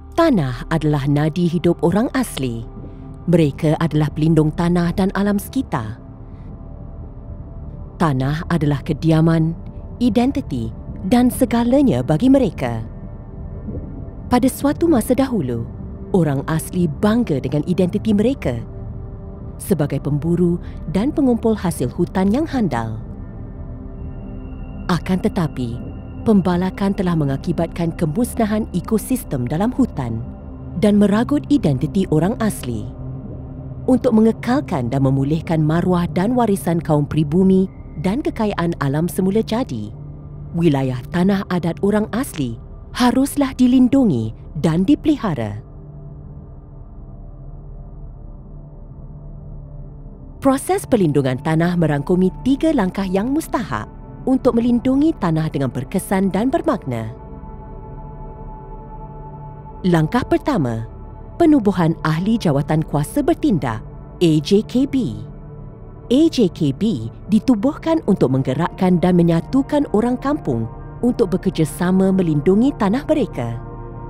Tanah adalah nadi hidup orang asli. Mereka adalah pelindung tanah dan alam sekitar. Tanah adalah kediaman, identiti dan segalanya bagi mereka. Pada suatu masa dahulu, orang asli bangga dengan identiti mereka sebagai pemburu dan pengumpul hasil hutan yang handal. Akan tetapi, pembalakan telah mengakibatkan kemusnahan ekosistem dalam hutan dan meragut identiti orang asli. Untuk mengekalkan dan memulihkan maruah dan warisan kaum pribumi dan kekayaan alam semula jadi, wilayah tanah adat orang asli haruslah dilindungi dan dipelihara. Proses pelindungan tanah merangkumi 3 langkah yang mustahak untuk melindungi tanah dengan berkesan dan bermakna. Langkah pertama, Penubuhan Ahli Jawatan Kuasa Bertindak (AJKB). AJKB ditubuhkan untuk menggerakkan dan menyatukan orang kampung untuk bekerjasama melindungi tanah mereka.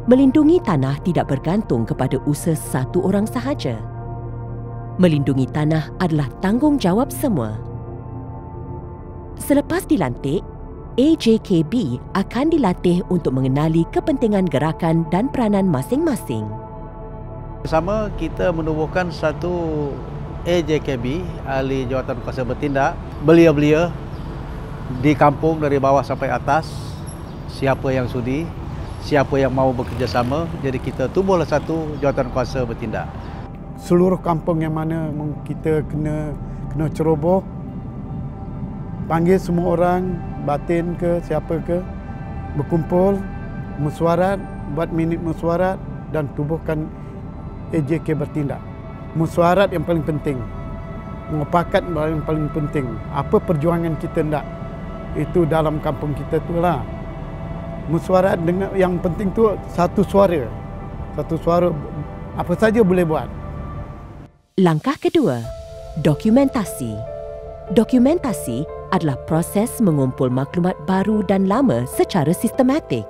Melindungi tanah tidak bergantung kepada usaha satu orang sahaja. Melindungi tanah adalah tanggungjawab semua. Selepas dilantik, AJKB akan dilatih untuk mengenali kepentingan gerakan dan peranan masing-masing. Bersama kita menubuhkan satu AJKB, Ahli Jawatan Kuasa Bertindak, belia-belia di kampung dari bawah sampai atas, siapa yang sudi, siapa yang mahu bekerjasama, jadi kita tubuhlah satu Jawatan Kuasa Bertindak. Seluruh kampung yang mana kita kena ceroboh, panggil semua orang, batin ke siapa ke, berkumpul, mesyuarat, buat minit mesyuarat dan tubuhkan AJK bertindak. Mesyuarat yang paling penting, mengepakat yang paling penting. Apa perjuangan kita nak, itu dalam kampung kita tu lah. Mesyuarat dengan yang penting tu satu suara, apa saja boleh buat. Langkah kedua, dokumentasi. Dokumentasi adalah proses mengumpul maklumat baru dan lama secara sistematik.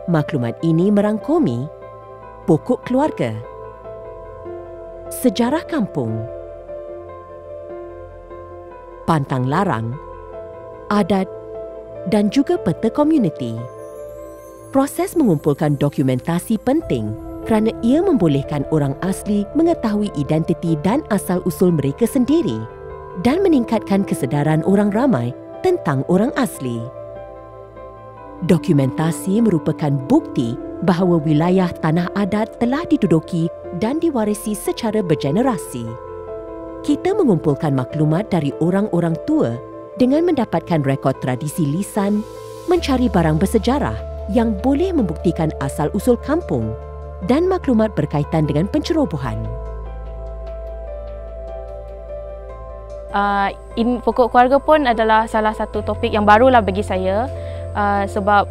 Maklumat ini merangkumi pokok keluarga, sejarah kampung, pantang larang, adat dan juga peta komuniti. Proses mengumpulkan dokumentasi penting kerana ia membolehkan orang asli mengetahui identiti dan asal-usul mereka sendiri dan meningkatkan kesedaran orang ramai tentang orang asli. Dokumentasi merupakan bukti bahawa wilayah tanah adat telah diduduki dan diwarisi secara bergenerasi. Kita mengumpulkan maklumat dari orang-orang tua dengan mendapatkan rekod tradisi lisan, mencari barang bersejarah yang boleh membuktikan asal-usul kampung dan maklumat berkaitan dengan pencerobohan. Pokok keluarga pun adalah salah satu topik yang barulah bagi saya, sebab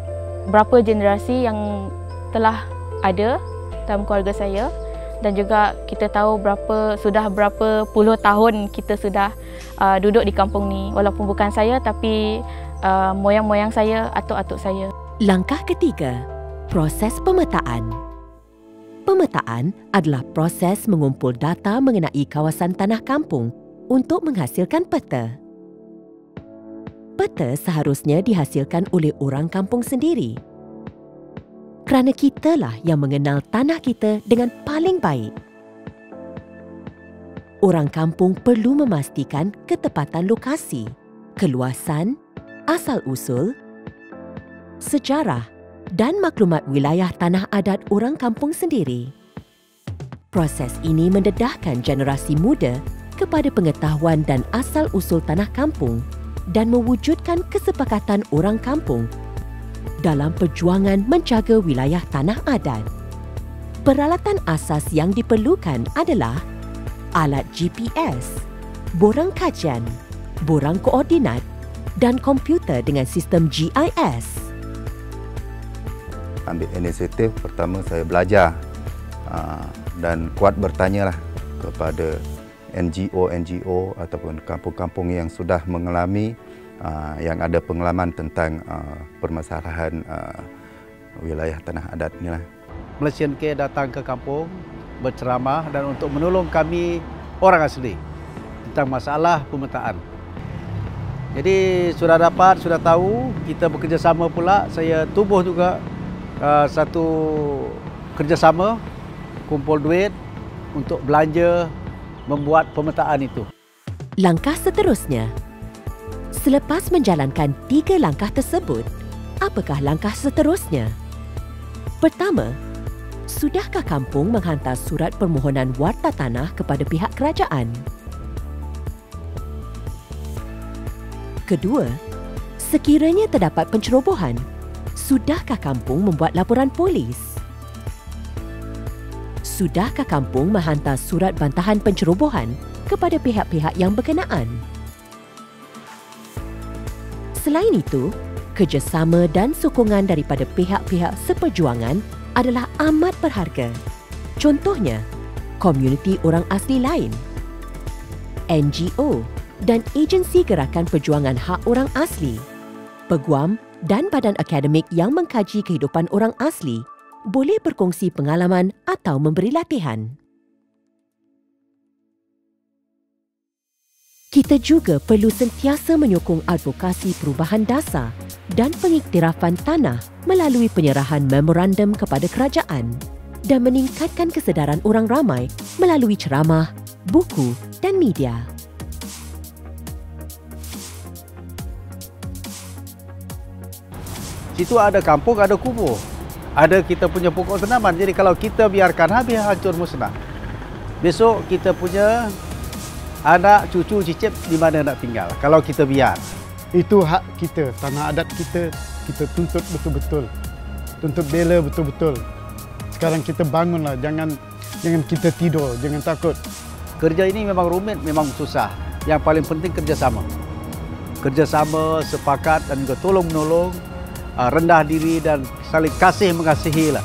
berapa generasi yang telah ada dalam keluarga saya dan juga kita tahu sudah berapa puluh tahun kita sudah duduk di kampung ni, walaupun bukan saya tapi moyang-moyang saya, atuk-atuk saya. Langkah ketiga, proses pemetaan. Pemetaan adalah proses mengumpul data mengenai kawasan tanah kampung untuk menghasilkan peta. Peta seharusnya dihasilkan oleh orang kampung sendiri, kerana kitalah yang mengenal tanah kita dengan paling baik. Orang kampung perlu memastikan ketepatan lokasi, keluasan, asal-usul, sejarah dan maklumat wilayah tanah adat orang kampung sendiri. Proses ini mendedahkan generasi muda kepada pengetahuan dan asal-usul tanah kampung dan mewujudkan kesepakatan orang kampung dalam perjuangan menjaga wilayah tanah adat. Peralatan asas yang diperlukan adalah alat GPS, borang kajian, borang koordinat dan komputer dengan sistem GIS. Ambil inisiatif, pertama saya belajar dan kuat bertanyalah kepada NGO ataupun kampung-kampung yang sudah mengalami, yang ada pengalaman tentang permasalahan wilayah tanah adat inilah. Malaysian Care datang ke kampung berceramah dan untuk menolong kami orang asli tentang masalah pemetaan. Jadi sudah tahu, kita bekerjasama pula. Saya tubuh juga satu kerjasama, kumpul duit untuk belanja membuat pemetaan itu. Langkah seterusnya. Selepas menjalankan 3 langkah tersebut, apakah langkah seterusnya? Pertama, sudahkah kampung menghantar surat permohonan warta tanah kepada pihak kerajaan? Kedua, sekiranya terdapat pencerobohan, sudahkah kampung membuat laporan polis? Sudahkah kampung menghantar surat bantahan pencerobohan kepada pihak-pihak yang berkenaan? Selain itu, kerjasama dan sokongan daripada pihak-pihak seperjuangan adalah amat berharga. Contohnya, komuniti orang asli lain, NGO dan agensi gerakan perjuangan hak orang asli, peguam dan badan akademik yang mengkaji kehidupan orang asli boleh berkongsi pengalaman atau memberi latihan. Kita juga perlu sentiasa menyokong advokasi perubahan dasar dan pengiktirafan tanah melalui penyerahan memorandum kepada kerajaan dan meningkatkan kesedaran orang ramai melalui ceramah, buku dan media. Situ ada kampung, ada kubur. Ada kita punya pokok tanaman. Jadi kalau kita biarkan habis, hancur musnah. Besok kita punya anak, cucu, cicit di mana nak tinggal. Kalau kita biar. Itu hak kita, tanah adat kita tuntut betul-betul. Tuntut bela betul-betul. Sekarang kita bangunlah, jangan kita tidur, jangan takut. Kerja ini memang rumit, memang susah. Yang paling penting kerjasama. Kerjasama, sepakat dan juga tolong-menolong, rendah diri dan saling kasih mengasihi lah.